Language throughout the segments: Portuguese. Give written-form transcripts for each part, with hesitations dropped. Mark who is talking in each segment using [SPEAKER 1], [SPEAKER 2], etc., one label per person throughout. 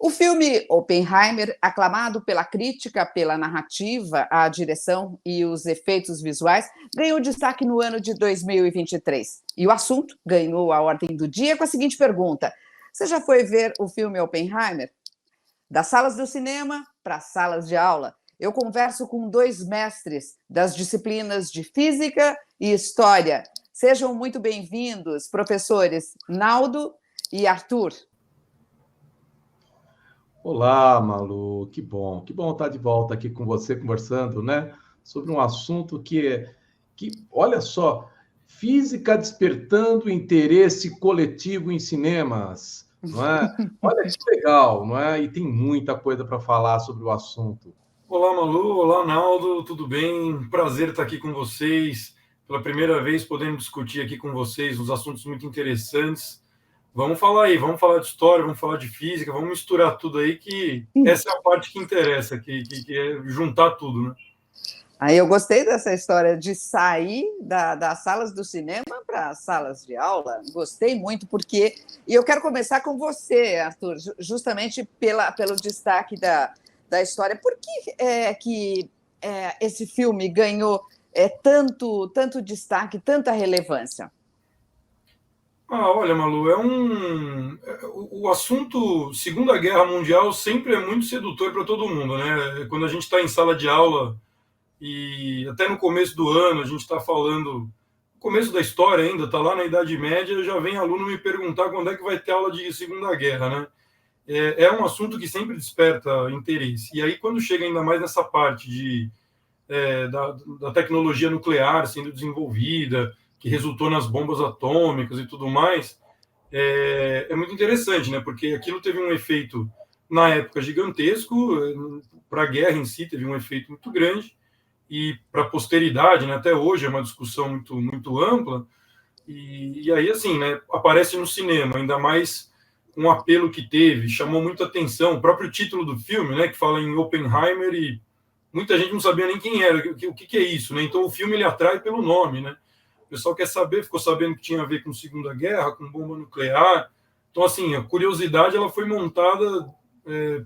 [SPEAKER 1] O filme Oppenheimer, aclamado pela crítica, pela narrativa, a direção e os efeitos visuais, ganhou destaque no ano de 2023. E o assunto ganhou a ordem do dia com a seguinte pergunta: você já foi ver o filme Oppenheimer? Das salas do cinema para as salas de aula. Eu converso com dois mestres das disciplinas de Física e História. Sejam muito bem-vindos, professores Naldo e Arthur.
[SPEAKER 2] Olá, Malu, que bom estar de volta aqui com você, conversando, né, sobre um assunto olha só, física despertando interesse coletivo em cinemas, não é? Olha que legal, não é? E tem muita coisa para falar sobre o assunto.
[SPEAKER 3] Olá, Malu, olá, Naldo, tudo bem? Prazer estar aqui com vocês, pela primeira vez podendo discutir aqui com vocês uns assuntos muito interessantes. Vamos falar aí, vamos falar de história, vamos falar de física, vamos misturar tudo aí, que essa é a parte que interessa, que é juntar tudo, né?
[SPEAKER 1] Aí eu gostei dessa história de sair das salas do cinema para as salas de aula. Gostei muito, porque... E eu quero começar com você, Arthur, justamente pelo destaque da história. Por que esse filme ganhou tanto destaque, tanta relevância?
[SPEAKER 3] Olha, Malu, o assunto Segunda Guerra Mundial sempre é muito sedutor para todo mundo, né? Quando a gente está em sala de aula e até no começo do ano a gente está falando, no começo da história ainda, está lá na Idade Média, já vem aluno me perguntar quando é que vai ter aula de Segunda Guerra, né? É um assunto que sempre desperta interesse. E aí, quando chega ainda mais nessa parte da tecnologia nuclear sendo desenvolvida, que resultou nas bombas atômicas e tudo mais, é muito interessante, né? Porque aquilo teve um efeito, na época, gigantesco, para a guerra em si teve um efeito muito grande, e para a posteridade, né? Até hoje é uma discussão muito, muito ampla, e aí, assim, né? Aparece no cinema, ainda mais um apelo que teve, chamou muita atenção, o próprio título do filme, né? Que fala em Oppenheimer, e muita gente não sabia nem quem era, o que é isso, né? Então o filme ele atrai pelo nome, né? O pessoal quer saber, ficou sabendo que tinha a ver com Segunda Guerra, com bomba nuclear. Então, assim, a curiosidade ela foi montada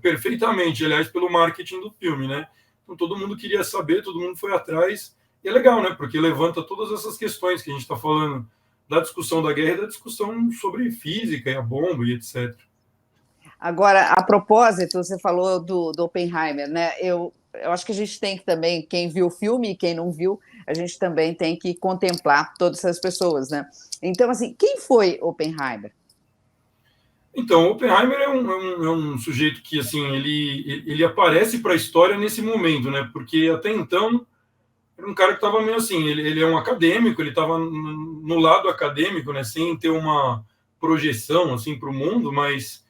[SPEAKER 3] perfeitamente, aliás, pelo marketing do filme, né? Então, todo mundo queria saber, todo mundo foi atrás. E é legal, né? Porque levanta todas essas questões que a gente está falando da discussão da guerra e da discussão sobre física e a bomba e etc.
[SPEAKER 1] Agora, a propósito, você falou do Oppenheimer, né? Eu acho que a gente tem que também, quem viu o filme e quem não viu, a gente também tem que contemplar todas essas pessoas, né? Então, assim, quem foi Oppenheimer?
[SPEAKER 3] Então, Oppenheimer é um sujeito que, assim, ele aparece para a história nesse momento, né? Porque até então era um cara que estava meio assim, ele é um acadêmico, ele estava no lado acadêmico, né? Sem ter uma projeção, assim, para o mundo, mas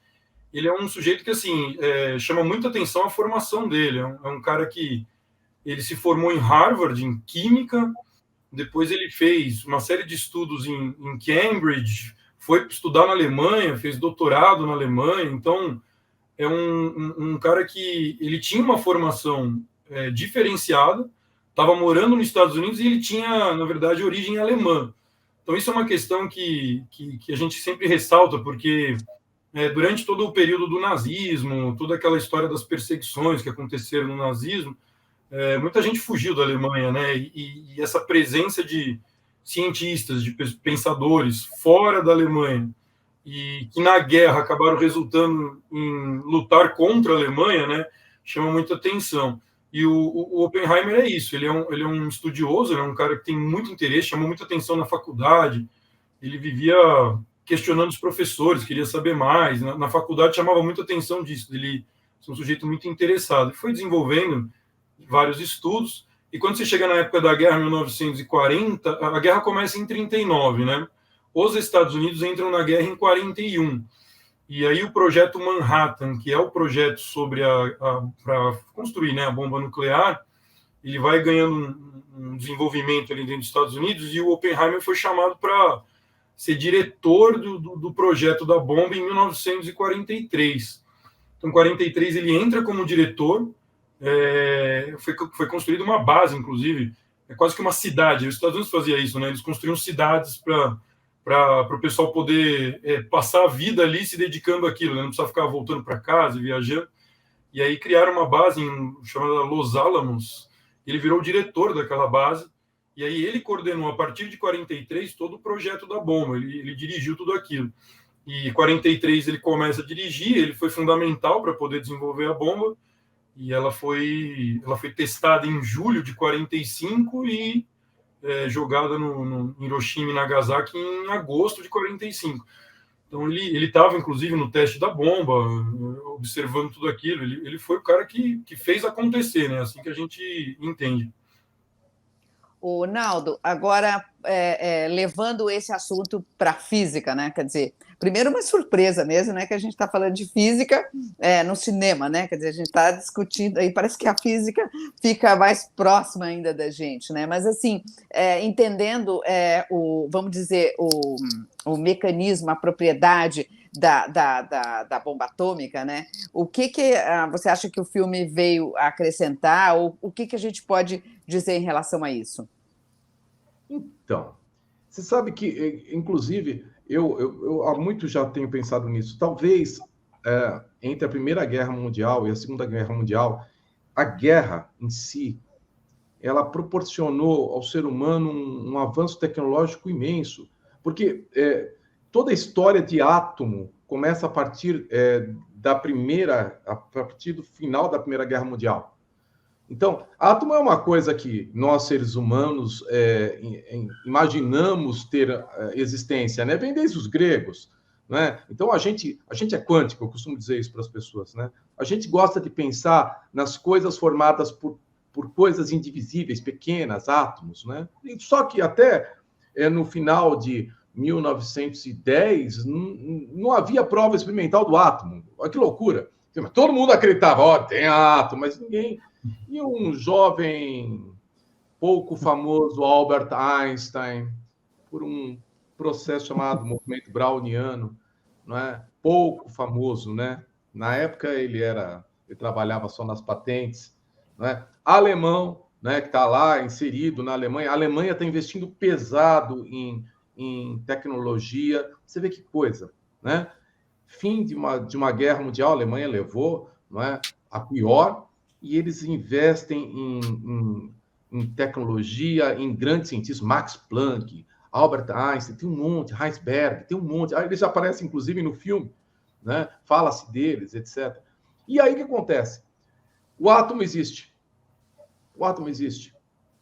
[SPEAKER 3] ele é um sujeito que, assim, chama muita atenção a formação dele. É um cara que ele se formou em Harvard, em Química, depois ele fez uma série de estudos em Cambridge, foi estudar na Alemanha, fez doutorado na Alemanha, então é um cara que ele tinha uma formação diferenciada, estava morando nos Estados Unidos e ele tinha, na verdade, origem alemã. Então isso é uma questão que a gente sempre ressalta, porque durante todo o período do nazismo, toda aquela história das perseguições que aconteceram no nazismo, muita gente fugiu da Alemanha, né? E essa presença de cientistas, de pensadores fora da Alemanha, e que na guerra acabaram resultando em lutar contra a Alemanha, né? Chama muita atenção. E o Oppenheimer é isso, ele é um estudioso, ele é um cara que tem muito interesse, chamou muita atenção na faculdade, ele vivia questionando os professores, queria saber mais. Na faculdade chamava muita atenção disso, ele é um sujeito muito interessado. E foi desenvolvendo vários estudos, e quando você chega na época da guerra, 1940, a guerra começa em 39, né? Os Estados Unidos entram na guerra em 41. E aí o projeto Manhattan, que é o projeto sobre para construir, né, a bomba nuclear, ele vai ganhando um desenvolvimento ali dentro dos Estados Unidos, e o Oppenheimer foi chamado para ser diretor do projeto da bomba em 1943. Então, em 43 ele entra como diretor, foi construída uma base, inclusive, quase que uma cidade. Os Estados Unidos faziam isso, né? Eles construíam cidades para para o pessoal poder passar a vida ali se dedicando àquilo, né? Não precisa ficar voltando para casa e viajando. E aí criaram uma base chamada Los Alamos, ele virou o diretor daquela base, e aí ele coordenou, a partir de 43, todo o projeto da bomba, ele dirigiu tudo aquilo. E em 43 ele começa a dirigir, ele foi fundamental para poder desenvolver a bomba, e ela foi testada em julho de 45 e jogada no Hiroshima e Nagasaki em agosto de 45. Então ele estava, inclusive, no teste da bomba, observando tudo aquilo. Ele foi o cara que fez acontecer, né? Assim que a gente entende.
[SPEAKER 1] O Naldo, agora levando esse assunto para a física, né? Quer dizer, primeiro uma surpresa mesmo, né? Que a gente está falando de física no cinema, né? Quer dizer, a gente está discutindo aí, parece que a física fica mais próxima ainda da gente, né? Mas assim, entendendo vamos dizer, o mecanismo, a propriedade da bomba atômica, né? O que você acha que o filme veio acrescentar, ou o que a gente pode dizer em relação a isso?
[SPEAKER 2] Então, você sabe que, inclusive, eu há muito já tenho pensado nisso. Talvez entre a Primeira Guerra Mundial e a Segunda Guerra Mundial, a guerra em si, ela proporcionou ao ser humano um avanço tecnológico imenso, porque toda a história de átomo começa a partir a partir do final da Primeira Guerra Mundial. Então, átomo é uma coisa que nós, seres humanos, imaginamos ter existência, né? Vem desde os gregos, né? Então, a gente é quântico, eu costumo dizer isso para as pessoas, né? A gente gosta de pensar nas coisas formadas por coisas indivisíveis, pequenas, átomos, né? Só que até no final de 1910, não havia prova experimental do átomo. Olha que loucura! Todo mundo acreditava, tem átomo, mas ninguém... E um jovem, pouco famoso, Albert Einstein, por um processo chamado movimento browniano, não é? Pouco famoso, né? Na época ele trabalhava só nas patentes, não é? Alemão, né? Que está lá inserido na Alemanha. A Alemanha está investindo pesado em tecnologia. Você vê que coisa, né? Fim de uma guerra mundial, a Alemanha levou, não é? A pior. E eles investem em tecnologia, em grandes cientistas, Max Planck, Albert Einstein, tem um monte, Heisenberg, tem um monte. Eles aparecem, inclusive, no filme, né? Fala-se deles, etc. E aí o que acontece? O átomo existe. O átomo existe.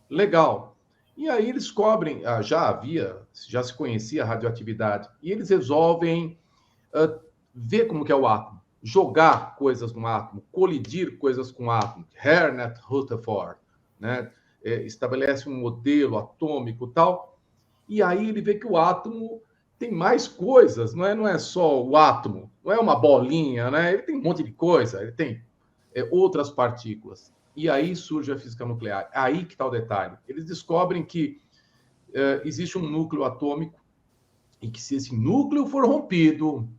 [SPEAKER 2] Legal. E aí eles descobrem, já se conhecia a radioatividade, e eles resolvem ver como que é o átomo. Jogar coisas no átomo, colidir coisas com o átomo. Hernet Rutherford, né? Estabelece um modelo atômico e tal, e aí ele vê que o átomo tem mais coisas, não é só o átomo, não é uma bolinha, né? Ele tem um monte de coisa, ele tem outras partículas. E aí surge a física nuclear. Aí que está o detalhe. Eles descobrem que existe um núcleo atômico e que se esse núcleo for rompido,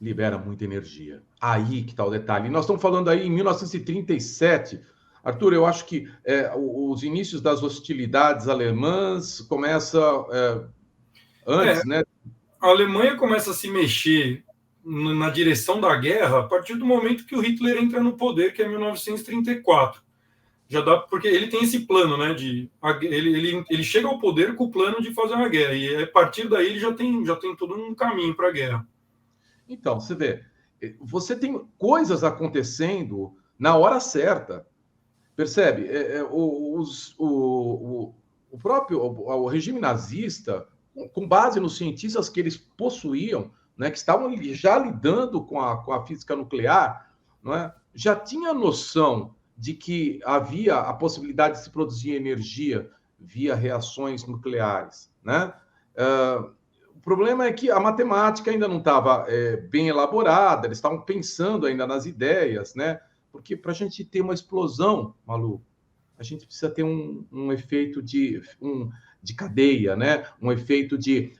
[SPEAKER 2] libera muita energia. Aí que está o detalhe. E nós estamos falando aí em 1937. Arthur, eu acho que os inícios das hostilidades alemãs começam antes, né?
[SPEAKER 3] A Alemanha começa a se mexer na direção da guerra a partir do momento que o Hitler entra no poder, que é 1934. Já dá, porque ele tem esse plano, né? Ele chega ao poder com o plano de fazer uma guerra. E a partir daí ele já tem todo um caminho para a guerra.
[SPEAKER 2] Então, você vê, você tem coisas acontecendo na hora certa, percebe? O regime nazista, com base nos cientistas que eles possuíam, né, que estavam já lidando com a física nuclear, não é? Já tinha noção de que havia a possibilidade de se produzir energia via reações nucleares, né? O problema é que a matemática ainda não estava bem elaborada, eles estavam pensando ainda nas ideias, né? Porque para a gente ter uma explosão, Malu, a gente precisa ter um efeito de cadeia, né? Um efeito de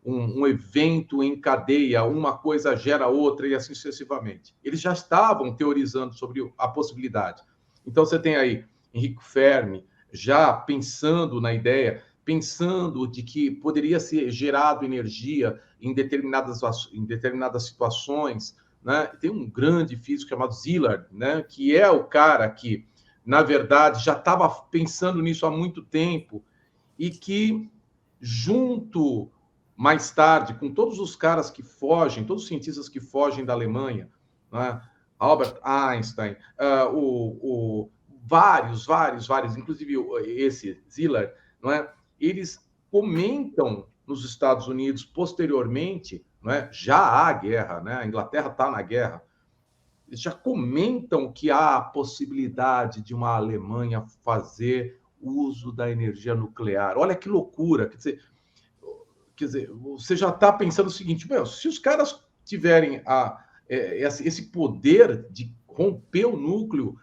[SPEAKER 2] um evento em cadeia, uma coisa gera outra e assim sucessivamente. Eles já estavam teorizando sobre a possibilidade. Então você tem aí Enrico Fermi, já pensando na ideia, pensando de que poderia ser gerado energia em determinadas situações, né? Tem um grande físico chamado Szilard, né? Que é o cara que, na verdade, já estava pensando nisso há muito tempo e que, junto, mais tarde, com todos os caras que fogem, todos os cientistas que fogem da Alemanha, né? Albert Einstein, vários, inclusive esse Szilard, não é? Eles comentam nos Estados Unidos posteriormente, não é? Já há guerra, né? A Inglaterra está na guerra. Eles já comentam que há a possibilidade de uma Alemanha fazer uso da energia nuclear. Olha que loucura! Quer dizer, você já está pensando o seguinte: meu, se os caras tiverem esse poder de romper o núcleo,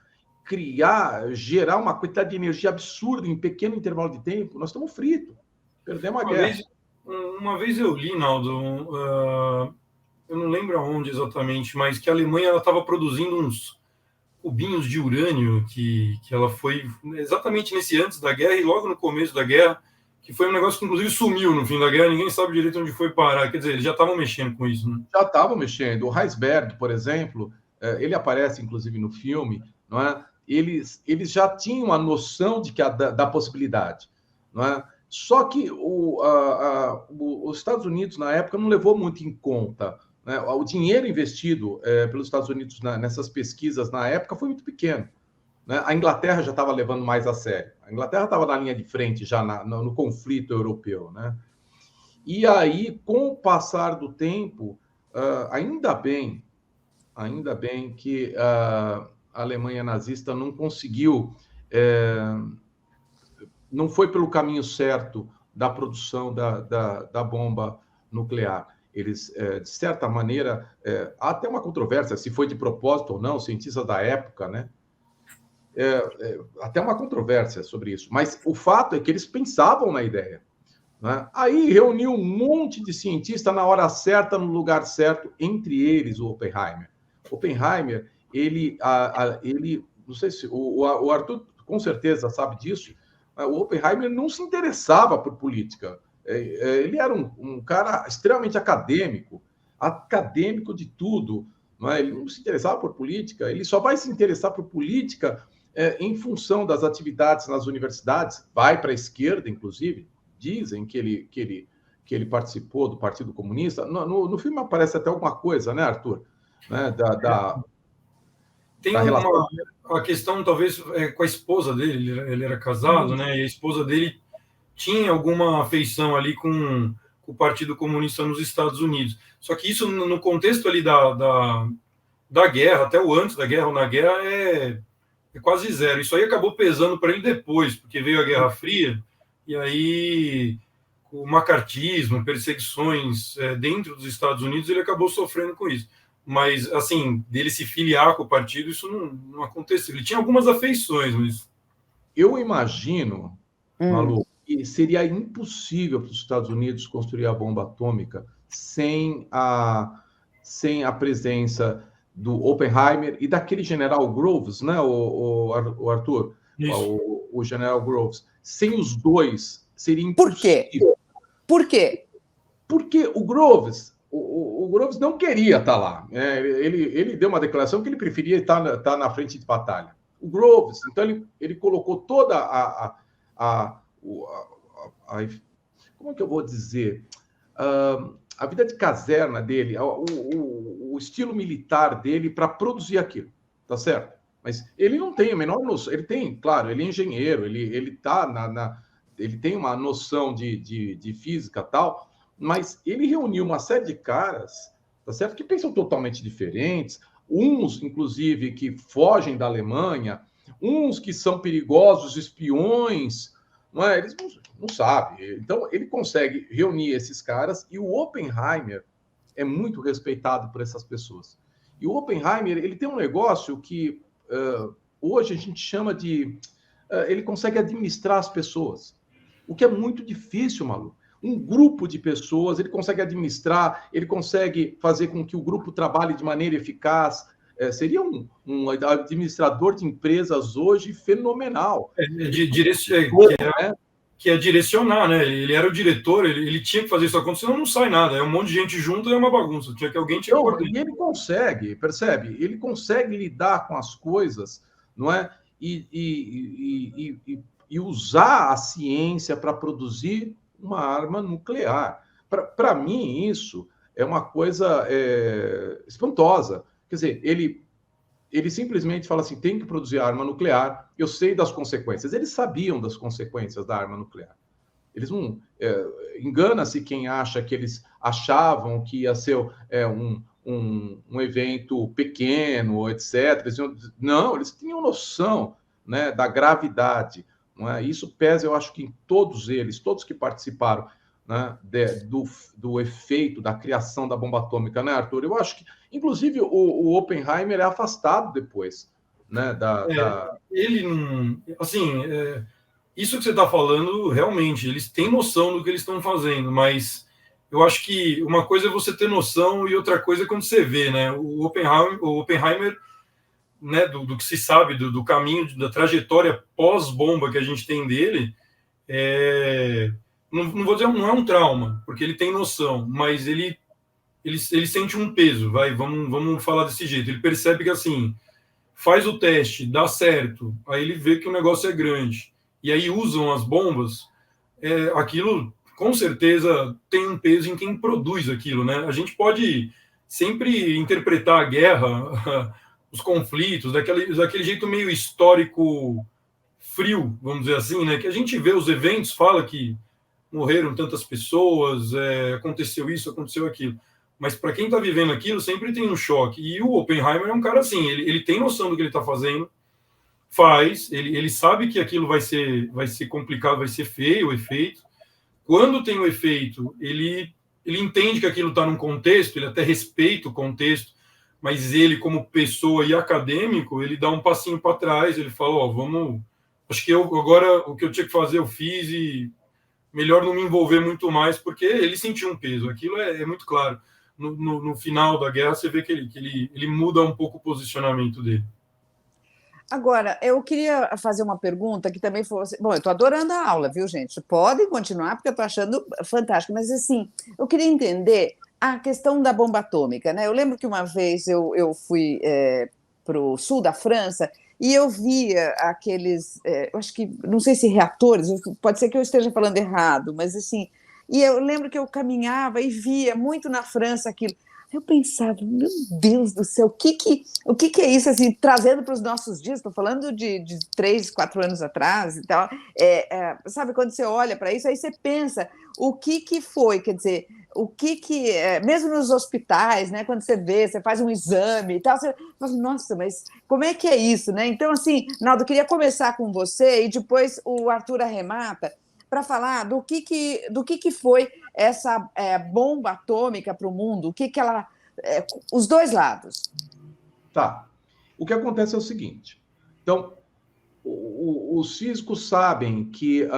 [SPEAKER 2] gerar uma quantidade de energia absurda em pequeno intervalo de tempo, nós estamos fritos. Perdemos a guerra.
[SPEAKER 3] Uma vez eu li, Naldo, eu não lembro aonde exatamente, mas que a Alemanha estava produzindo uns cubinhos de urânio que ela foi exatamente antes da guerra e logo no começo da guerra, que foi um negócio que inclusive sumiu no fim da guerra, ninguém sabe direito onde foi parar. Quer dizer, eles já estavam mexendo com isso, né?
[SPEAKER 2] Já estavam mexendo. O Heisberg, por exemplo, ele aparece inclusive no filme, não é? Eles já tinham a noção de da possibilidade, não é? Só que os Estados Unidos, na época, não levou muito em conta, né? O dinheiro investido pelos Estados Unidos nessas pesquisas, na época, foi muito pequeno, né? A Inglaterra já estava levando mais a sério. A Inglaterra estava na linha de frente, já no conflito europeu, né? E aí, com o passar do tempo, ainda bem que a Alemanha nazista não conseguiu... não foi pelo caminho certo da produção da bomba nuclear. Eles, de certa maneira, há até uma controvérsia se foi de propósito ou não, cientistas da época, né? Até uma controvérsia sobre isso. Mas o fato é que eles pensavam na ideia, né? Aí reuniu um monte de cientistas na hora certa, no lugar certo, entre eles o Oppenheimer. Oppenheimer, ele não sei se o Arthur com certeza sabe disso. O Oppenheimer não se interessava por política. Ele era um cara extremamente acadêmico de tudo. Não é? Ele não se interessava por política. Ele só vai se interessar por política em função das atividades nas universidades. Vai para a esquerda, inclusive. Dizem que ele participou do Partido Comunista. No filme aparece até alguma coisa, né, Arthur? Né?
[SPEAKER 3] Tem a questão, talvez, com a esposa dele. Ele era casado, né? E a esposa dele tinha alguma afeição ali com o Partido Comunista nos Estados Unidos. Só que isso, no contexto ali da guerra, até o antes da guerra ou na guerra, é quase zero. Isso aí acabou pesando para ele depois, porque veio a Guerra Fria, e aí o macartismo, perseguições dentro dos Estados Unidos, ele acabou sofrendo com isso. Mas, assim, dele se filiar com o partido, isso não aconteceu. Ele tinha algumas afeições, mas...
[SPEAKER 2] Eu imagino, Malu, que seria impossível para os Estados Unidos construir a bomba atômica sem a presença do Oppenheimer e daquele general Groves, né, o Arthur? O general Groves. Sem os dois, seria impossível.
[SPEAKER 1] Por quê?
[SPEAKER 2] Porque o Groves... O Groves não queria estar lá. Ele deu uma declaração que ele preferia estar na frente de batalha. O Groves, então, ele colocou toda como é que eu vou dizer? A vida de caserna dele, o estilo militar dele para produzir aquilo, tá certo? Mas ele não tem a menor noção. Ele tem, claro, ele é engenheiro, ele tem uma noção de física e tal, mas ele reuniu uma série de caras, tá certo? Que pensam totalmente diferentes, uns, inclusive, que fogem da Alemanha, uns que são perigosos, espiões, não é? Eles não sabem. Então, ele consegue reunir esses caras e o Oppenheimer é muito respeitado por essas pessoas. E o Oppenheimer, ele tem um negócio que hoje a gente chama de... ele consegue administrar as pessoas, o que é muito difícil, Malu. Um grupo de pessoas, ele consegue administrar, ele consegue fazer com que o grupo trabalhe de maneira eficaz. seria um administrador de empresas hoje fenomenal.
[SPEAKER 3] Que é direcionar, né? Ele era o diretor, ele tinha que fazer isso acontecer, senão não sai nada. É um monte de gente junto e é uma bagunça. Tinha que alguém tinha que
[SPEAKER 2] coordenar. E ele consegue, percebe? Ele consegue lidar com as coisas, não é? E usar a ciência para produzir uma arma nuclear. Para mim, isso é uma coisa espantosa. Quer dizer, ele simplesmente fala assim, tem que produzir arma nuclear, eu sei das consequências. Eles sabiam das consequências da arma nuclear. Eles não... engana-se quem acha que eles achavam que ia ser um evento pequeno, etc. Não, eles tinham noção, né, da gravidade. Não é? Isso pesa, eu acho que em todos eles, todos que participaram, né, do efeito da criação da bomba atômica, né, Arthur? Eu acho que, inclusive, o Oppenheimer é afastado depois, né,
[SPEAKER 3] Ele não... Assim, isso que você está falando, realmente, eles têm noção do que eles estão fazendo, mas eu acho que uma coisa é você ter noção e outra coisa é quando você vê, né? O Oppenheimer, né, do que se sabe, do caminho, da trajetória pós-bomba que a gente tem dele, não vou dizer, não é um trauma, porque ele tem noção, mas ele sente um peso, vamos falar desse jeito. Ele percebe que, assim, faz o teste, dá certo, aí ele vê que o negócio é grande, e aí usam as bombas, aquilo, com certeza, tem um peso em quem produz aquilo, né? A gente pode sempre interpretar a guerra, os conflitos, daquele jeito meio histórico frio, vamos dizer assim, né? Que a gente vê os eventos, fala que morreram tantas pessoas, aconteceu isso, aconteceu aquilo. Mas para quem está vivendo aquilo, sempre tem um choque. E o Oppenheimer é um cara assim, ele tem noção do que ele está fazendo, ele sabe que aquilo vai ser complicado, vai ser feio o efeito. Quando tem o efeito, ele entende que aquilo está num contexto, ele até respeita o contexto, mas ele, como pessoa e acadêmico, ele dá um passinho para trás, ele fala, acho que agora o que eu tinha que fazer eu fiz e melhor não me envolver muito mais, porque ele sentiu um peso, aquilo é muito claro. No final da guerra, você vê que ele muda um pouco o posicionamento dele.
[SPEAKER 1] Agora, eu queria fazer uma pergunta que também fosse... Bom, eu estou adorando a aula, viu, gente? Podem continuar, porque eu estou achando fantástico. Mas, assim, eu queria entender a questão da bomba atômica, né? Eu lembro que uma vez eu fui para o sul da França e eu via aqueles... eu acho que... Não sei se reatores, pode ser que eu esteja falando errado, mas, assim... E eu lembro que eu caminhava e via muito na França aquilo... Eu pensava, meu Deus do céu, o que é isso, assim, trazendo para os nossos dias? Estou falando de 3, 4 anos atrás e tal. Sabe, quando você olha para isso, aí você pensa, o que foi, quer dizer, mesmo nos hospitais, né, quando você vê, você faz um exame e tal, você fala, nossa, mas como é que é isso, né? Então, assim, Naldo, eu queria começar com você e depois o Arthur arremata para falar do que foi essa bomba atômica para o mundo, o que ela... os dois lados.
[SPEAKER 2] Tá. O que acontece é o seguinte. Então, os físicos sabem que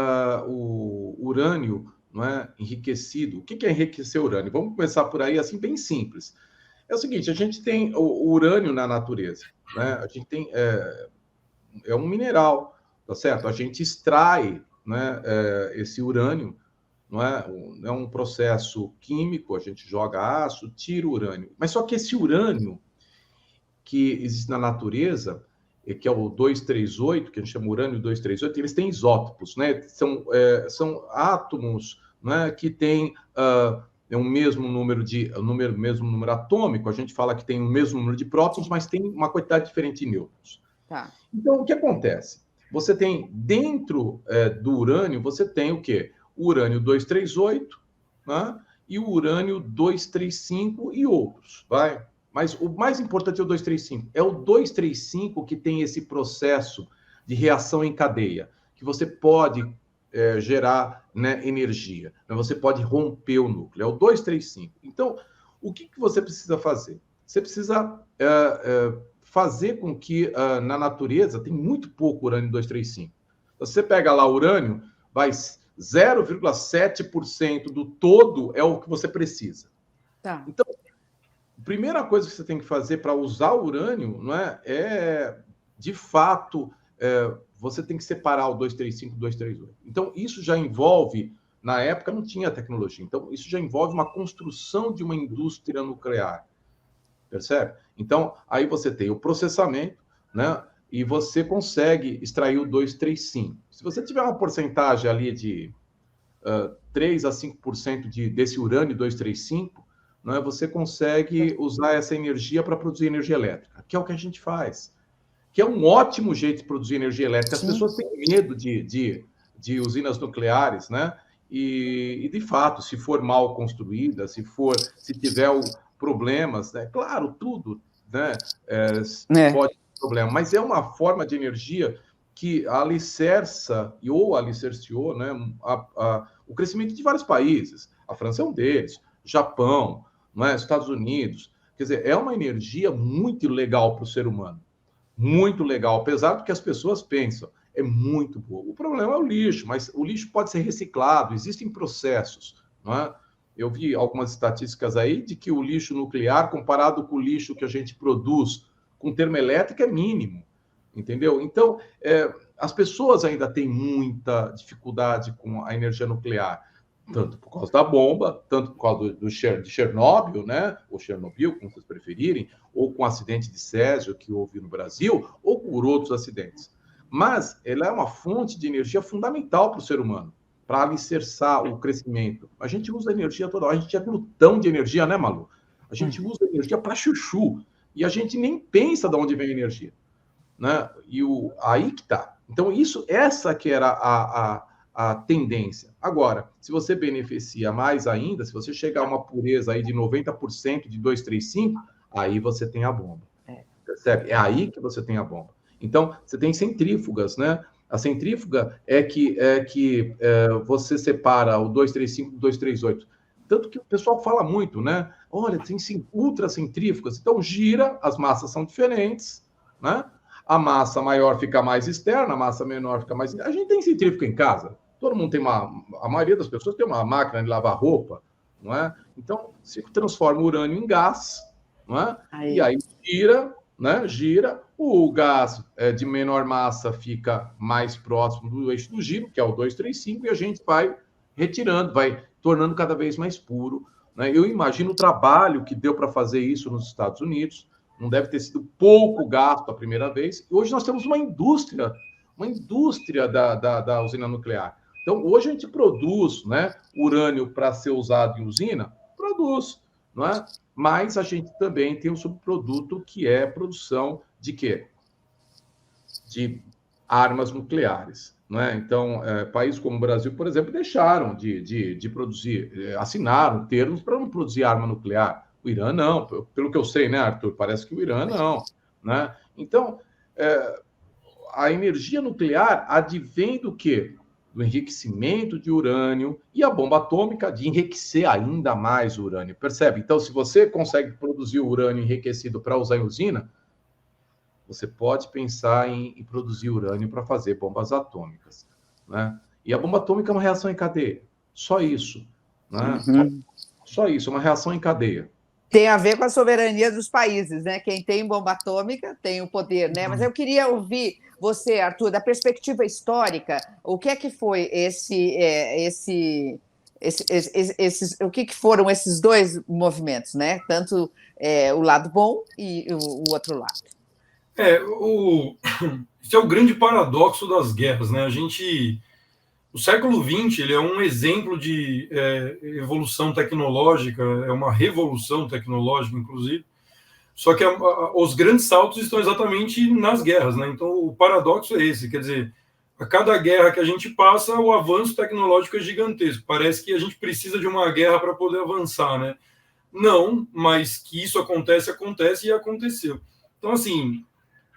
[SPEAKER 2] o urânio, não é, enriquecido... O que é enriquecer urânio? Vamos começar por aí, assim, bem simples. É o seguinte, a gente tem o urânio na natureza, né? A gente tem... é um mineral, tá certo? A gente extrai, né, esse urânio, não é um processo químico, a gente joga aço, tira o urânio. Mas só que esse urânio que existe na natureza, que é o 238, que a gente chama urânio 238, eles têm isótopos, né? São átomos, né, que têm o mesmo número atômico, a gente fala que tem o mesmo número de prótons, mas tem uma quantidade diferente de nêutrons.
[SPEAKER 1] Tá.
[SPEAKER 2] Então, o que acontece? Você tem, dentro do urânio, você tem o quê? O urânio 238, né? E o urânio 235 e outros, vai? Mas o mais importante é o 235. É o 235 que tem esse processo de reação em cadeia, que você pode gerar, né, energia, né? Você pode romper o núcleo. É o 235. Então, o que você precisa fazer? Você precisa... fazer com que na natureza tem muito pouco urânio 235. Você pega lá o urânio, vai 0,7% do todo é o que você precisa.
[SPEAKER 1] Tá.
[SPEAKER 2] Então, primeira coisa que você tem que fazer para usar o urânio, não é de fato, você tem que separar o 235 do 238. Então, isso já envolve, na época não tinha tecnologia, então isso já envolve uma construção de uma indústria nuclear, percebe? Então, aí você tem o processamento, né? E você consegue extrair o 235. Se você tiver uma porcentagem ali de 3 a 5% desse urânio 235, né, você consegue usar essa energia para produzir energia elétrica, que é o que a gente faz, que é um ótimo jeito de produzir energia elétrica. As pessoas têm medo de usinas nucleares, né? E, de fato, se for mal construída, se tiver problemas, né? Claro, tudo, né? Pode ter problema, mas é uma forma de energia que alicerça, ou alicerciou, né, o crescimento de vários países. A França é um deles, Japão, né, Estados Unidos. Quer dizer, é uma energia muito legal para o ser humano. Muito legal, apesar do que as pessoas pensam. É muito boa. O problema é o lixo, mas o lixo pode ser reciclado, existem processos. Não é? Eu vi algumas estatísticas aí de que o lixo nuclear, comparado com o lixo que a gente produz com termoelétrica, é mínimo. Entendeu? Então, as pessoas ainda têm muita dificuldade com a energia nuclear, tanto por causa da bomba, tanto por causa de Chernobyl, né? Ou Chernobyl, como vocês preferirem, ou com o acidente de Césio que houve no Brasil, ou por outros acidentes. Mas ela é uma fonte de energia fundamental para o ser humano, para alicerçar o crescimento. A gente usa energia toda hora, a gente é glutão de energia, né, Malu? A gente usa energia para chuchu, e a gente nem pensa de onde vem a energia. Né? Aí que tá. Então, essa que era a tendência. Agora, se você beneficia mais ainda, se você chegar a uma pureza aí de 90% de 235, aí você tem a bomba. Percebe? É aí que você tem a bomba. Então, você tem centrífugas, né? A centrífuga é que você separa o 235 do 238. Tanto que o pessoal fala muito, né? Olha, tem ultracentrífugas. Então, gira, as massas são diferentes, né? A massa maior fica mais externa, a massa menor fica mais... A gente tem centrífuga em casa. Todo mundo tem a maioria das pessoas tem uma máquina de lavar roupa, não é? Então, se transforma o urânio em gás, não é? E aí gira, né? Gira, o gás de menor massa fica mais próximo do eixo do giro, que é o 235, e a gente vai retirando, vai tornando cada vez mais puro, né? Eu imagino o trabalho que deu para fazer isso nos Estados Unidos. Não deve ter sido pouco gasto a primeira vez. E hoje nós temos uma indústria da usina nuclear. Então, hoje a gente produz, né, urânio para ser usado em usina, produz, não é? Mas a gente também tem um subproduto que é produção de quê? De armas nucleares. Não é? Então, países como o Brasil, por exemplo, deixaram de produzir, assinaram termos para não produzir arma nuclear. O Irã não, pelo que eu sei, né, Arthur? Parece que o Irã não, né? Então, a energia nuclear advém do quê? Do enriquecimento de urânio e a bomba atômica de enriquecer ainda mais o urânio, percebe? Então, se você consegue produzir o urânio enriquecido para usar em usina, você pode pensar em produzir urânio para fazer bombas atômicas, né? E a bomba atômica é uma reação em cadeia, só isso, né? Só isso, uma reação em cadeia.
[SPEAKER 1] Tem a ver com a soberania dos países, né? Quem tem bomba atômica tem o poder, né? Mas eu queria ouvir você, Arthur, da perspectiva histórica, o que é que foi o que foram esses dois movimentos, né? Tanto o lado bom e o outro lado.
[SPEAKER 3] Esse é o grande paradoxo das guerras, né? O século XX ele é um exemplo de evolução tecnológica, é uma revolução tecnológica, inclusive, só que os grandes saltos estão exatamente nas guerras, né? Então, o paradoxo é esse, quer dizer, a cada guerra que a gente passa, o avanço tecnológico é gigantesco. Parece que a gente precisa de uma guerra para poder avançar, né? Não, mas que isso acontece e aconteceu. Então, assim,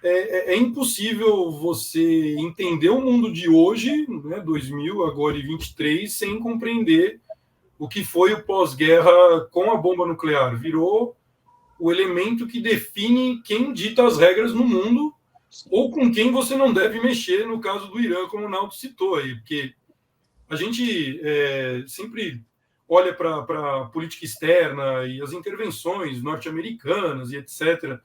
[SPEAKER 3] é impossível você entender o mundo de hoje, né, 2000, agora e 23, sem compreender o que foi o pós-guerra com a bomba nuclear. Virou o elemento que define quem dita as regras no mundo ou com quem você não deve mexer, no caso do Irã, como o Naldo citou aí, porque a gente sempre olha para a política externa e as intervenções norte-americanas e etc.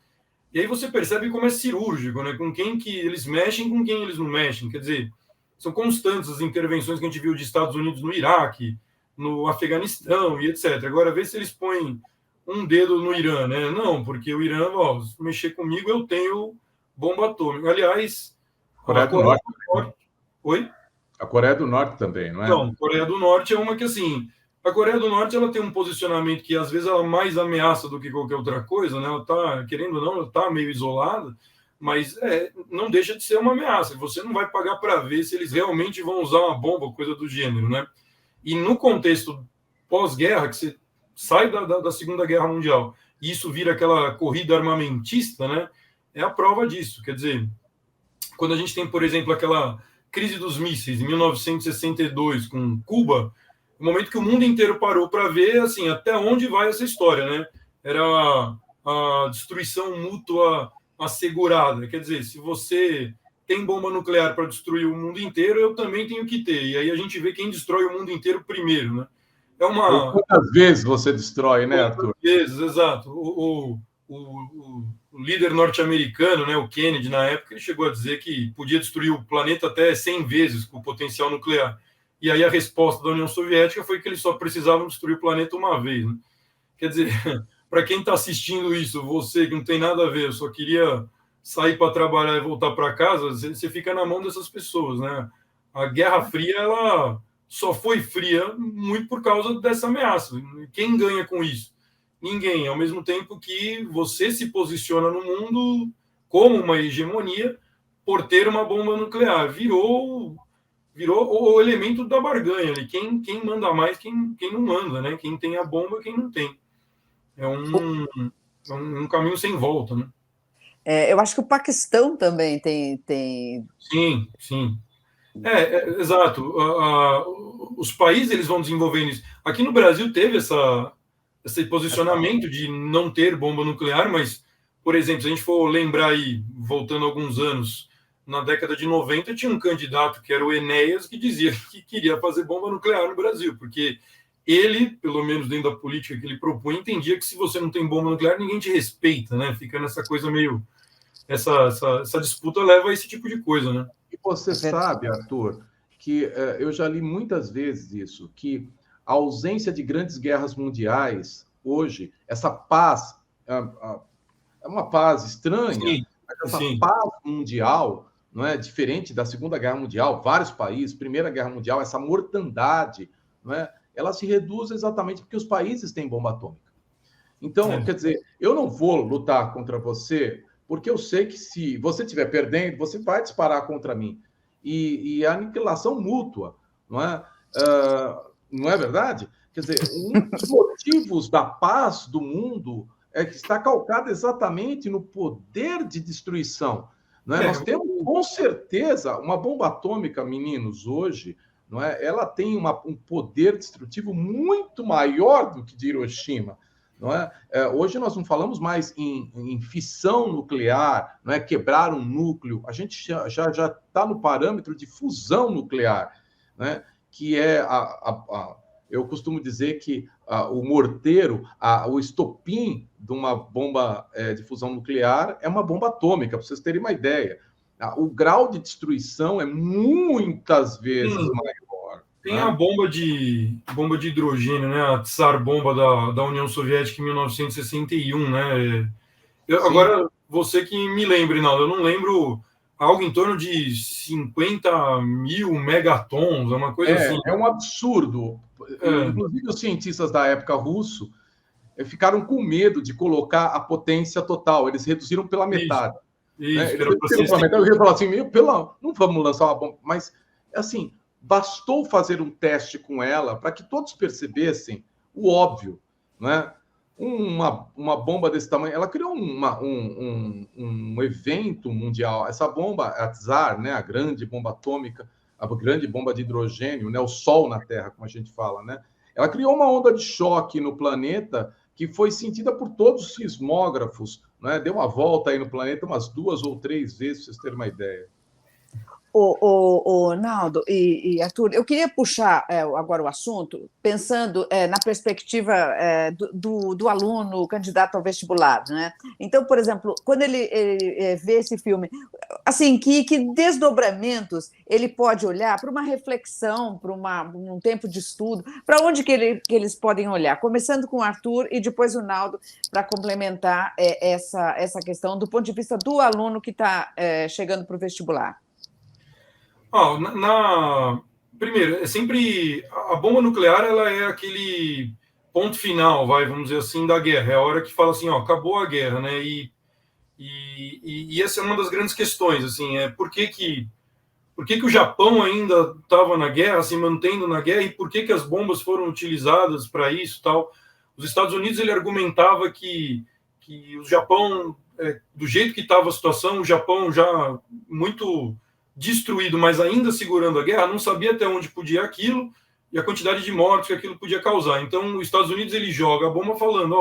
[SPEAKER 3] E aí você percebe como é cirúrgico, né? Com quem que eles mexem, com quem eles não mexem. Quer dizer, são constantes as intervenções que a gente viu de Estados Unidos no Iraque, no Afeganistão e etc. Agora, vê se eles põem um dedo no Irã, né? Não, porque o Irã, ó, se mexer comigo, eu tenho bomba atômica. Aliás,
[SPEAKER 2] Coreia do Norte.
[SPEAKER 3] Oi?
[SPEAKER 2] A Coreia do Norte também, não é?
[SPEAKER 3] Não, a Coreia do Norte é uma que, assim, a Coreia do Norte ela tem um posicionamento que, às vezes, ela mais ameaça do que qualquer outra coisa, né? Ela tá, querendo ou não, ela tá meio isolada, mas não deixa de ser uma ameaça. Você não vai pagar para ver se eles realmente vão usar uma bomba, coisa do gênero, né? E no contexto pós-guerra, que você sai da Segunda Guerra Mundial, e isso vira aquela corrida armamentista, né? É a prova disso. Quer dizer, quando a gente tem, por exemplo, aquela crise dos mísseis em 1962 com Cuba, no momento que o mundo inteiro parou para ver assim até onde vai essa história, né? Era a destruição mútua assegurada. Quer dizer, se você tem bomba nuclear para destruir o mundo inteiro, eu também tenho que ter. E aí a gente vê quem destrói o mundo inteiro primeiro, né? É uma...
[SPEAKER 2] Quantas vezes você destrói, né, Arthur?
[SPEAKER 3] Vezes, exato. O líder norte-americano, né, o Kennedy, na época, ele chegou a dizer que podia destruir o planeta até 100 vezes com o potencial nuclear. E aí a resposta da União Soviética foi que eles só precisavam destruir o planeta uma vez. Né? Quer dizer, para quem está assistindo isso, você que não tem nada a ver, eu só queria sair para trabalhar e voltar para casa, você fica na mão dessas pessoas. Né? A Guerra Fria, ela só foi fria muito por causa dessa ameaça. Quem ganha com isso? Ninguém. Ao mesmo tempo que você se posiciona no mundo como uma hegemonia por ter uma bomba nuclear. Virou o elemento da barganha ali. Quem manda mais, quem não manda, né? Quem tem a bomba, quem não tem. É um caminho sem volta, né?
[SPEAKER 1] Eu acho que o Paquistão também tem...
[SPEAKER 3] Sim, sim. Exato. Os países eles vão desenvolvendo isso. Aqui no Brasil teve esse posicionamento de não ter bomba nuclear, mas, por exemplo, se a gente for lembrar aí, voltando alguns anos, na década de 90, tinha um candidato que era o Enéas, que dizia que queria fazer bomba nuclear no Brasil, porque ele, pelo menos dentro da política que ele propunha, entendia que se você não tem bomba nuclear, ninguém te respeita, né? Fica nessa coisa meio... Essa disputa leva a esse tipo de coisa, né?
[SPEAKER 2] E você sabe, Arthur, que eu já li muitas vezes isso, que a ausência de grandes guerras mundiais, hoje, essa paz, é uma paz estranha,
[SPEAKER 3] Sim,
[SPEAKER 2] mas essa
[SPEAKER 3] sim.
[SPEAKER 2] paz mundial, não é diferente da Segunda Guerra Mundial, vários países, Primeira Guerra Mundial, essa mortandade, não é? Ela se reduz exatamente porque os países têm bomba atômica. Então, quer dizer, eu não vou lutar contra você, porque eu sei que se você estiver perdendo, você vai disparar contra mim. E a aniquilação mútua, não é? Não é verdade? Quer dizer, um dos motivos da paz do mundo é que está calcado exatamente no poder de destruição. Não é? Nós temos, com certeza, uma bomba atômica, meninos, hoje, não é? Ela tem um poder destrutivo muito maior do que de Hiroshima. Não é? Hoje nós não falamos mais em fissão nuclear, não é? Quebrar um núcleo. A gente já está no parâmetro de fusão nuclear, né? Que é eu costumo dizer que o morteiro, o estopim de uma bomba de fusão nuclear é uma bomba atômica, para vocês terem uma ideia. O grau de destruição é muitas vezes maior.
[SPEAKER 3] Tem a bomba de hidrogênio, né? A Tsar bomba da União Soviética em 1961, né? Agora, você que me lembre, não, eu não lembro algo em torno de 50 mil megatons, é uma coisa assim.
[SPEAKER 2] É um absurdo. Inclusive, os cientistas da época russo ficaram com medo de colocar a potência total. Eles reduziram pela metade.
[SPEAKER 3] Isso,
[SPEAKER 2] né? Eles reduziram pela metade. Eu ia falar assim, não vamos lançar uma bomba. Mas, assim, bastou fazer um teste com ela para que todos percebessem o óbvio. Né? Uma bomba desse tamanho, ela criou um evento mundial. Essa bomba, a Tsar, né, a grande bomba atômica, a grande bomba de hidrogênio, né, o Sol na Terra, como a gente fala, né, ela criou uma onda de choque no planeta que foi sentida por todos os sismógrafos, né, deu uma volta aí no planeta umas 2 ou 3 vezes, para vocês terem uma ideia.
[SPEAKER 1] Naldo e Arthur, eu queria puxar agora o assunto, pensando na perspectiva do aluno candidato ao vestibular, né? Então, por exemplo, quando ele vê esse filme, assim, que desdobramentos ele pode olhar para uma reflexão, para um tempo de estudo, para onde que eles podem olhar? Começando com o Arthur e depois o Naldo, para complementar essa questão do ponto de vista do aluno que está chegando para o vestibular.
[SPEAKER 3] Primeiro, é sempre a bomba nuclear, ela é aquele ponto final, vamos dizer assim, da guerra. É a hora que fala assim, acabou a guerra, né? E essa é uma das grandes questões, assim, por que o Japão ainda estava na guerra, se mantendo na guerra, e por que as bombas foram utilizadas para isso, tal? Os Estados Unidos, ele argumentava que o Japão, do jeito que estava a situação, o Japão já muito destruído, mas ainda segurando a guerra, não sabia até onde podia aquilo e a quantidade de mortes que aquilo podia causar. Então, os Estados Unidos, ele joga a bomba falando,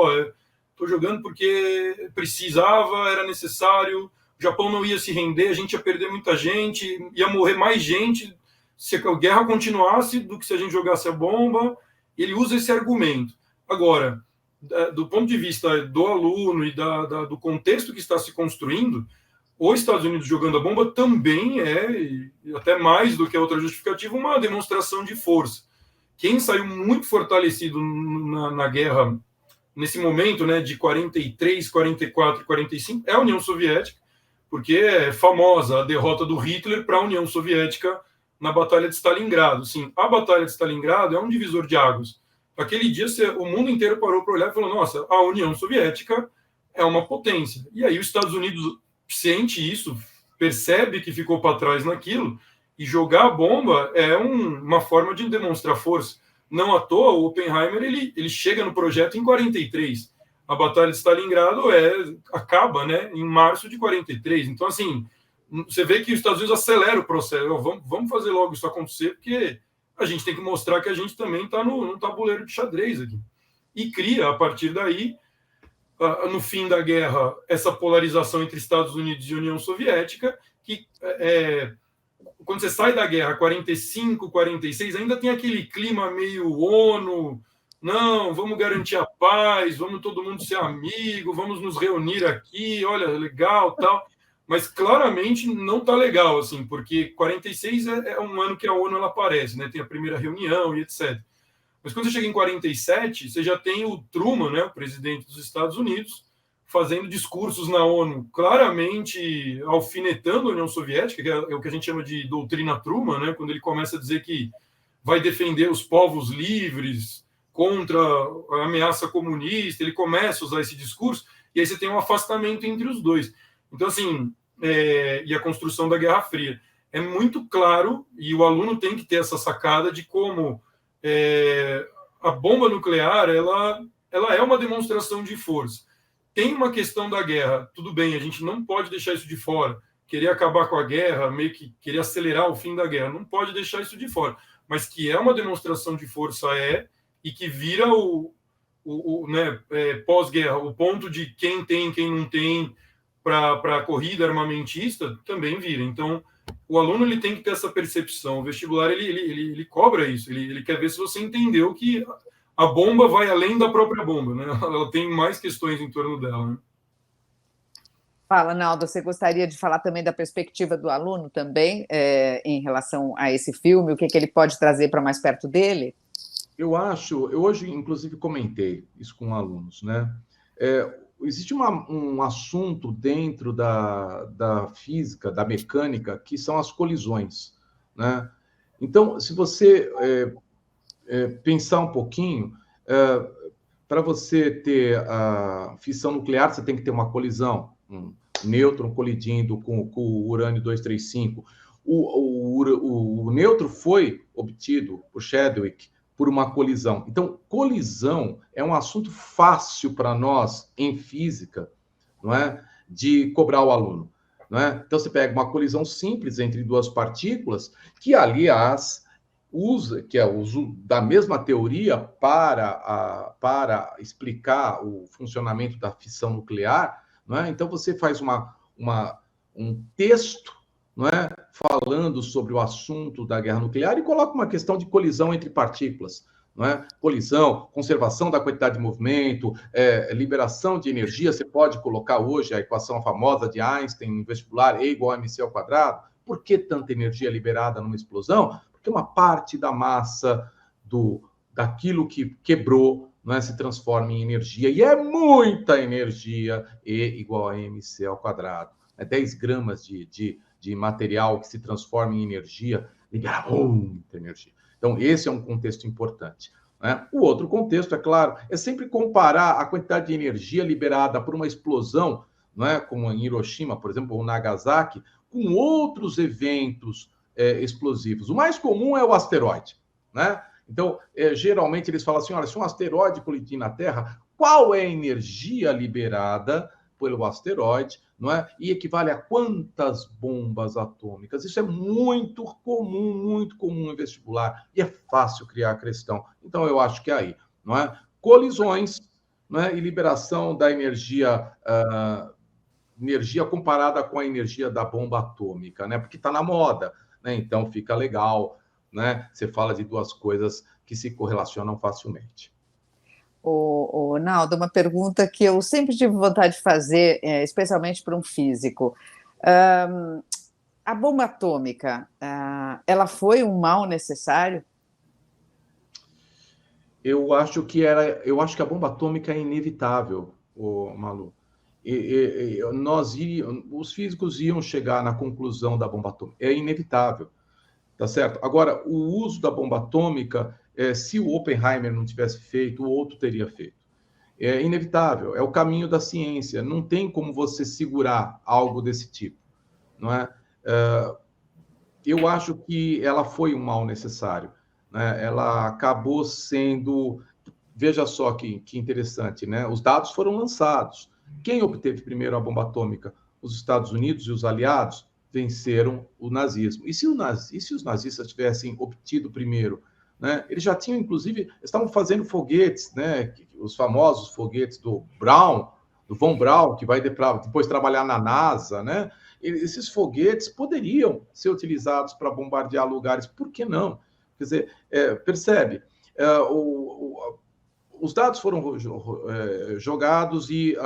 [SPEAKER 3] estou jogando porque precisava, era necessário, o Japão não ia se render, a gente ia perder muita gente, ia morrer mais gente se a guerra continuasse do que se a gente jogasse a bomba. Ele usa esse argumento. Agora, do ponto de vista do aluno e do contexto que está se construindo, os Estados Unidos jogando a bomba também até mais do que a outra justificativa, uma demonstração de força. Quem saiu muito fortalecido na guerra, nesse momento, né, de 43, 44, 45, é a União Soviética, porque é famosa a derrota do Hitler para a União Soviética na Batalha de Stalingrado. Sim, a Batalha de Stalingrado é um divisor de águas. Aquele dia, o mundo inteiro parou para olhar e falou, nossa, a União Soviética é uma potência. E aí os Estados Unidos sente isso, percebe que ficou para trás naquilo, e jogar a bomba é uma forma de demonstrar força. Não à toa, o Oppenheimer ele chega no projeto em 43. A Batalha de Stalingrado acaba, né, em março de 43. Então, assim, você vê que os Estados Unidos aceleram o processo. Vamos fazer logo isso acontecer, porque a gente tem que mostrar que a gente também está no tabuleiro de xadrez aqui. E cria, a partir daí, no fim da guerra, essa polarização entre Estados Unidos e União Soviética, que quando você sai da guerra, 45, 46, ainda tem aquele clima meio ONU, não, vamos garantir a paz, vamos todo mundo ser amigo, vamos nos reunir aqui, olha, legal, tal. Mas claramente não está legal, assim, porque 46 é um ano que a ONU ela aparece, né? Tem a primeira reunião e etc. Mas quando você chega em 47, você já tem o Truman, né, o presidente dos Estados Unidos, fazendo discursos na ONU, claramente alfinetando a União Soviética, que é o que a gente chama de doutrina Truman, né, quando ele começa a dizer que vai defender os povos livres contra a ameaça comunista, ele começa a usar esse discurso, e aí você tem um afastamento entre os dois. Então, assim, e a construção da Guerra Fria. É muito claro, e o aluno tem que ter essa sacada de como a bomba nuclear ela é uma demonstração de força. Tem uma questão da guerra, tudo bem, a gente não pode deixar isso de fora. Querer acabar com a guerra, meio que querer acelerar o fim da guerra, não pode deixar isso de fora. Mas que é uma demonstração de força e que vira pós-guerra, o ponto de quem tem, quem não tem para a corrida armamentista, também vira. Então, o aluno ele tem que ter essa percepção. O vestibular ele cobra isso. Ele quer ver se você entendeu que a bomba vai além da própria bomba, né? Ela tem mais questões em torno dela, né?
[SPEAKER 1] Fala, Naldo, você gostaria de falar também da perspectiva do aluno também, em relação a esse filme, o que ele pode trazer para mais perto dele?
[SPEAKER 2] Eu hoje, inclusive, comentei isso com alunos, né? Existe um assunto dentro da física, da mecânica, que são as colisões, né? Então, se você pensar um pouquinho, para você ter a fissão nuclear, você tem que ter uma colisão, um nêutron colidindo com o urânio 235. O nêutron foi obtido por Chadwick por uma colisão. Então, colisão é um assunto fácil para nós em física, não é? De cobrar o aluno, não é? Então, você pega uma colisão simples entre duas partículas, que, aliás, uso da mesma teoria para explicar o funcionamento da fissão nuclear, não é? Então, você faz um texto não é, falando sobre o assunto da guerra nuclear e coloca uma questão de colisão entre partículas, não é? Colisão, conservação da quantidade de movimento, liberação de energia. Você pode colocar hoje a equação famosa de Einstein no vestibular, E igual a mc ao quadrado. Por que tanta energia liberada numa explosão? Porque uma parte da massa daquilo que quebrou, não é, se transforma em energia, e é muita energia, E igual a mc ao quadrado. 10 gramas de material que se transforma em energia, libera muita energia. Então, esse é um contexto importante, né? O outro contexto, é claro, é sempre comparar a quantidade de energia liberada por uma explosão, não é, como em Hiroshima, por exemplo, ou Nagasaki, com outros eventos explosivos. O mais comum é o asteroide, né? Então, geralmente eles falam assim, olha, se um asteroide colidir na Terra, qual é a energia liberada pelo asteroide, não é? E equivale a quantas bombas atômicas? Isso é muito comum em vestibular, e é fácil criar a questão. Então, eu acho que é aí, não é? Colisões, não é? E liberação da energia comparada com a energia da bomba atômica, né? Porque está na moda, né? Então fica legal, né? Você fala de duas coisas que se correlacionam facilmente.
[SPEAKER 1] Naldo, uma pergunta que eu sempre tive vontade de fazer, especialmente para um físico. A bomba atômica, ela foi um mal necessário?
[SPEAKER 2] Eu acho que a bomba atômica é inevitável, Malu. Os físicos iam chegar na conclusão da bomba atômica. É inevitável, tá certo? Agora, o uso da bomba atômica, se o Oppenheimer não tivesse feito, o outro teria feito. É inevitável, é o caminho da ciência. Não tem como você segurar algo desse tipo, não é? Eu acho que ela foi um mal necessário, né? Ela acabou sendo... Veja só que interessante, né? Os dados foram lançados. Quem obteve primeiro a bomba atômica? Os Estados Unidos e os aliados venceram o nazismo. E se os nazistas tivessem obtido primeiro, né? Eles já tinham, inclusive, estavam fazendo foguetes, né? Os famosos foguetes do Von Braun, que vai depois trabalhar na NASA, né? Esses foguetes poderiam ser utilizados para bombardear lugares, por que não? Quer dizer, percebe? Os dados foram jogados e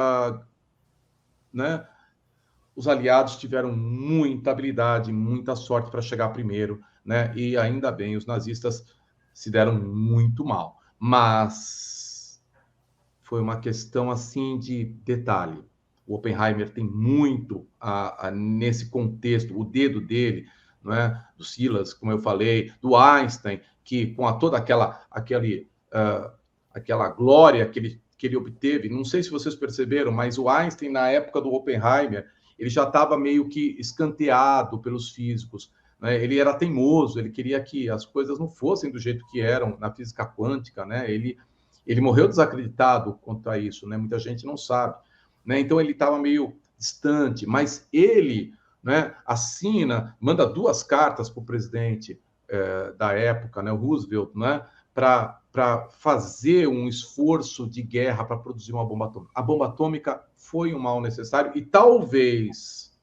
[SPEAKER 2] né, os aliados tiveram muita habilidade, muita sorte para chegar primeiro, né? E ainda bem, os nazistas se deram muito mal. Mas foi uma questão assim de detalhe. O Oppenheimer tem muito nesse contexto, o dedo dele, não é? Do Silas, como eu falei, do Einstein, que com toda aquela glória que ele obteve, não sei se vocês perceberam, mas o Einstein, na época do Oppenheimer, ele já estava meio que escanteado pelos físicos, né? Ele era teimoso, ele queria que as coisas não fossem do jeito que eram na física quântica, né? Ele morreu desacreditado quanto a isso, né? Muita gente não sabe, né? Então ele estava meio distante, mas ele, né, manda 2 cartas para o presidente da época, né, o Roosevelt, né, para fazer um esforço de guerra para produzir uma bomba atômica. A bomba atômica foi um mal necessário e talvez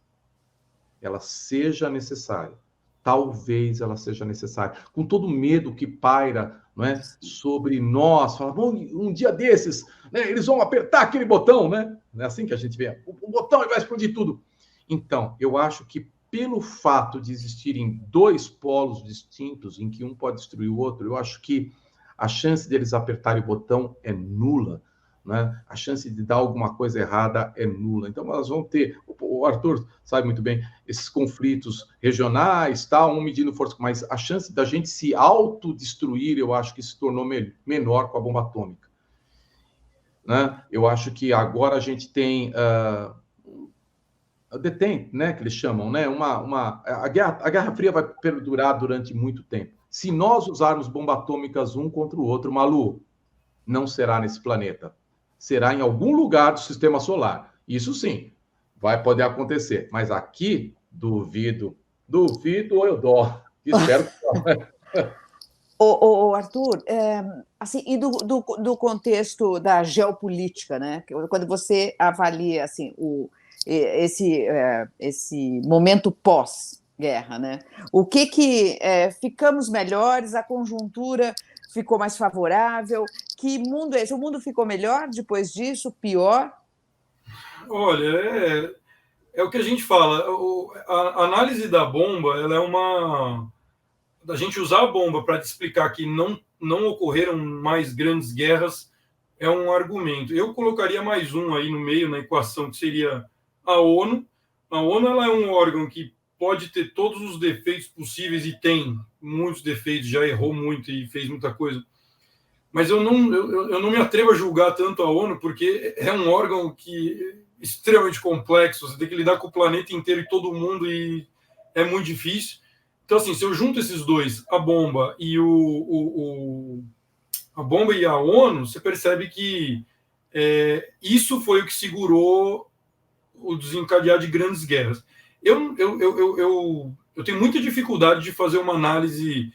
[SPEAKER 2] ela seja necessária. Talvez ela seja necessária. Com todo o medo que paira, não é, sobre nós, fala, bom, um dia desses, né, eles vão apertar aquele botão, né? É assim que a gente vê, o botão e vai explodir tudo. Então, eu acho que pelo fato de existirem 2 polos distintos, em que um pode destruir o outro, eu acho que a chance deles apertarem o botão é nula, né? A chance de dar alguma coisa errada é nula. Então, nós vamos ter, o Arthur sabe muito bem, esses conflitos regionais, um medindo força, mas a chance da gente se autodestruir, eu acho que se tornou menor com a bomba atômica, né? Eu acho que agora a gente tem... detém, né, que eles chamam, né, a Guerra Fria vai perdurar durante muito tempo. Se nós usarmos bombas atômicas um contra o outro, Malu, não será nesse planeta. Será em algum lugar do sistema solar. Isso sim, vai poder acontecer. Mas aqui, duvido ou eu dou. Espero que
[SPEAKER 1] não. Arthur, assim, e do contexto da geopolítica, né? Quando você avalia assim, esse momento pós guerra, né? O que ficamos melhores, a conjuntura ficou mais favorável? Que mundo é esse? O mundo ficou melhor depois disso? Pior?
[SPEAKER 3] Olha, é o que a gente fala. A análise da bomba, ela é uma... A gente usar a bomba para te explicar que não ocorreram mais grandes guerras é um argumento. Eu colocaria mais um aí no meio, na equação, que seria a ONU. A ONU, ela é um órgão que pode ter todos os defeitos possíveis, e tem muitos defeitos, já errou muito e fez muita coisa. Mas eu não me atrevo a julgar tanto a ONU, porque é um órgão que é extremamente complexo, você tem que lidar com o planeta inteiro e todo mundo, e é muito difícil. Então, assim, se eu junto esses dois, a bomba e a bomba e a ONU, você percebe que isso foi o que segurou o desencadear de grandes guerras. Eu tenho muita dificuldade de fazer uma análise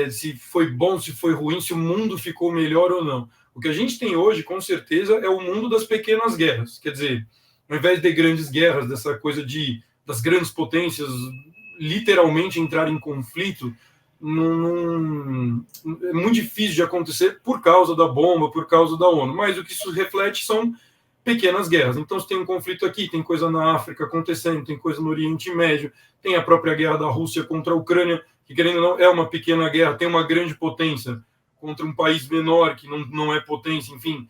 [SPEAKER 3] se foi bom, se foi ruim, se o mundo ficou melhor ou não. O que a gente tem hoje, com certeza, é o mundo das pequenas guerras. Quer dizer, ao invés de grandes guerras, dessa coisa das grandes potências literalmente entrar em conflito, é muito difícil de acontecer por causa da bomba, por causa da ONU. Mas o que isso reflete são pequenas guerras. Então, se tem um conflito aqui, tem coisa na África acontecendo, tem coisa no Oriente Médio, tem a própria guerra da Rússia contra a Ucrânia, que, querendo ou não, é uma pequena guerra, tem uma grande potência contra um país menor que não é potência, enfim,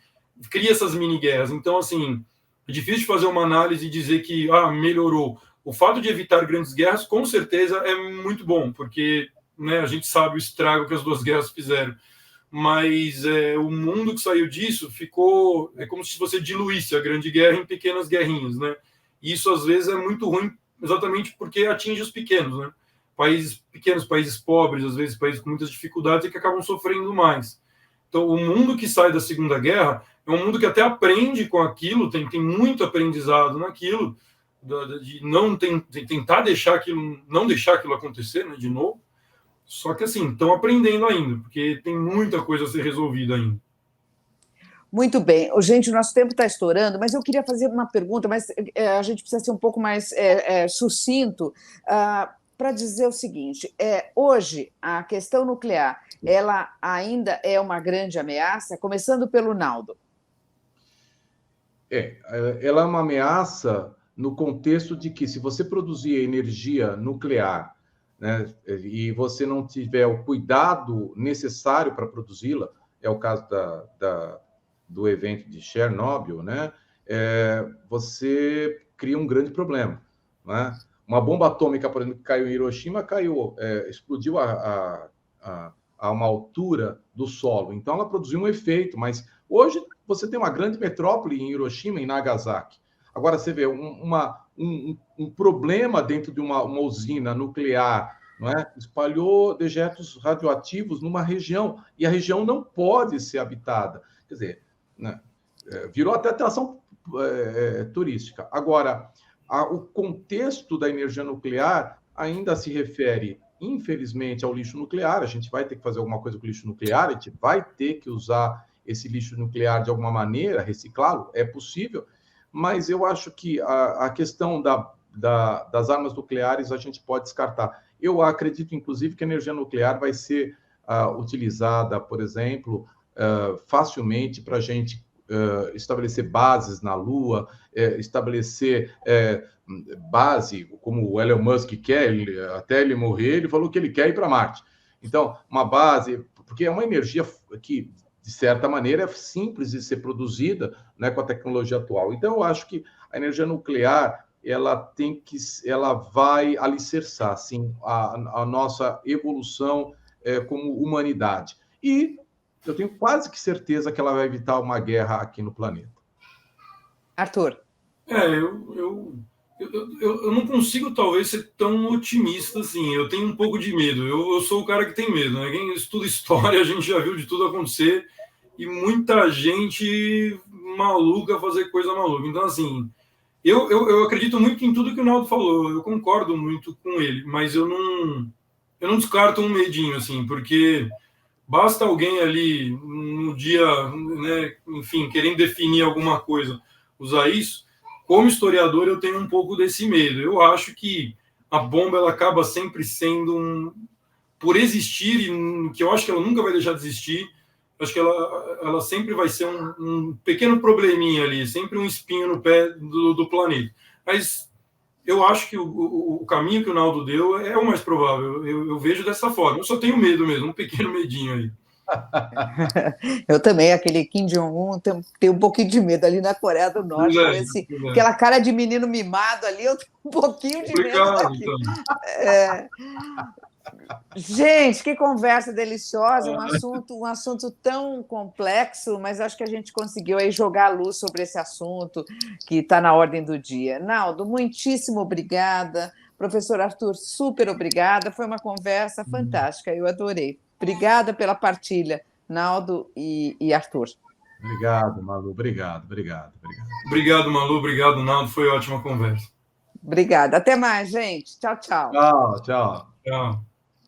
[SPEAKER 3] cria essas mini-guerras. Então, assim, é difícil de fazer uma análise e dizer que melhorou. O fato de evitar grandes guerras, com certeza, é muito bom, porque, né, a gente sabe o estrago que as duas guerras fizeram. Mas o mundo que saiu disso ficou... É como se você diluísse a grande guerra em pequenas guerrinhas, né? E isso, às vezes, é muito ruim, exatamente porque atinge os pequenos, né? Países pequenos, países pobres, às vezes países com muitas dificuldades, e que acabam sofrendo mais. Então, o mundo que sai da Segunda Guerra é um mundo que até aprende com aquilo, tem muito aprendizado naquilo, de tentar não deixar aquilo acontecer, né, de novo. Só que, assim, estão aprendendo ainda, porque tem muita coisa a ser resolvida ainda.
[SPEAKER 1] Muito bem. Gente, o nosso tempo está estourando, mas eu queria fazer uma pergunta, mas a gente precisa ser um pouco mais sucinto para dizer o seguinte: hoje, a questão nuclear, ela ainda é uma grande ameaça, começando pelo Naldo.
[SPEAKER 2] Ela é uma ameaça no contexto de que, se você produzir energia nuclear, né, e você não tiver o cuidado necessário para produzi-la, é o caso do evento de Chernobyl, né, você cria um grande problema, né? Uma bomba atômica, por exemplo, que caiu em Hiroshima, explodiu a uma altura do solo, então ela produziu um efeito, mas hoje você tem uma grande metrópole em Hiroshima e Nagasaki. Agora, você vê um problema dentro de uma usina nuclear, não é? Espalhou dejetos radioativos numa região, e a região não pode ser habitada. Quer dizer, né? Virou até atração turística. Agora, o contexto da energia nuclear ainda se refere, infelizmente, ao lixo nuclear. A gente vai ter que fazer alguma coisa com o lixo nuclear, a gente vai ter que usar esse lixo nuclear de alguma maneira, reciclá-lo, é possível, mas eu acho que a questão das armas nucleares a gente pode descartar. Eu acredito, inclusive, que a energia nuclear vai ser utilizada, por exemplo, facilmente para a gente estabelecer bases na Lua, estabelecer base, como o Elon Musk quer, até ele morrer, ele falou que ele quer ir para Marte. Então, uma base, porque é uma energia que, de certa maneira, é simples de ser produzida, né, com a tecnologia atual. Então, eu acho que a energia nuclear ela vai alicerçar, sim, a nossa evolução como humanidade. E eu tenho quase que certeza que ela vai evitar uma guerra aqui no planeta.
[SPEAKER 1] Arthur.
[SPEAKER 3] Eu não consigo, talvez, ser tão otimista assim. Eu tenho um pouco de medo. Eu sou o cara que tem medo, né? Quem estuda história, a gente já viu de tudo acontecer, e muita gente maluca fazer coisa maluca. Então, assim, eu acredito muito em tudo que o Naldo falou. Eu concordo muito com ele, mas eu não descarto um medinho, assim, porque basta alguém ali no dia, né, enfim, querendo definir alguma coisa, usar isso. Como historiador, eu tenho um pouco desse medo. Eu acho que a bomba ela acaba sempre sendo por existir, e que eu acho que ela nunca vai deixar de existir, acho que ela sempre vai ser um pequeno probleminha ali, sempre um espinho no pé do planeta. Mas eu acho que o caminho que o Naldo deu é o mais provável. Eu vejo dessa forma. Eu só tenho medo mesmo, um pequeno medinho aí.
[SPEAKER 1] Eu também, aquele Kim Jong-un, tenho um pouquinho de medo ali na Coreia do Norte. Aquela cara de menino mimado ali, eu tenho um pouquinho de medo daqui. Então. Gente, que conversa deliciosa, um assunto tão complexo, mas acho que a gente conseguiu aí jogar a luz sobre esse assunto que está na ordem do dia. Naldo, muitíssimo obrigada. Professor Arthur, super obrigada. Foi uma conversa fantástica, eu adorei. Obrigada pela partilha, Naldo e Arthur.
[SPEAKER 2] Obrigado, Malu. Obrigado.
[SPEAKER 3] Obrigado, Malu. Obrigado, Naldo. Foi ótima conversa.
[SPEAKER 1] Obrigada. Até mais, gente. Tchau, tchau.
[SPEAKER 2] Tchau.
[SPEAKER 3] Tchau.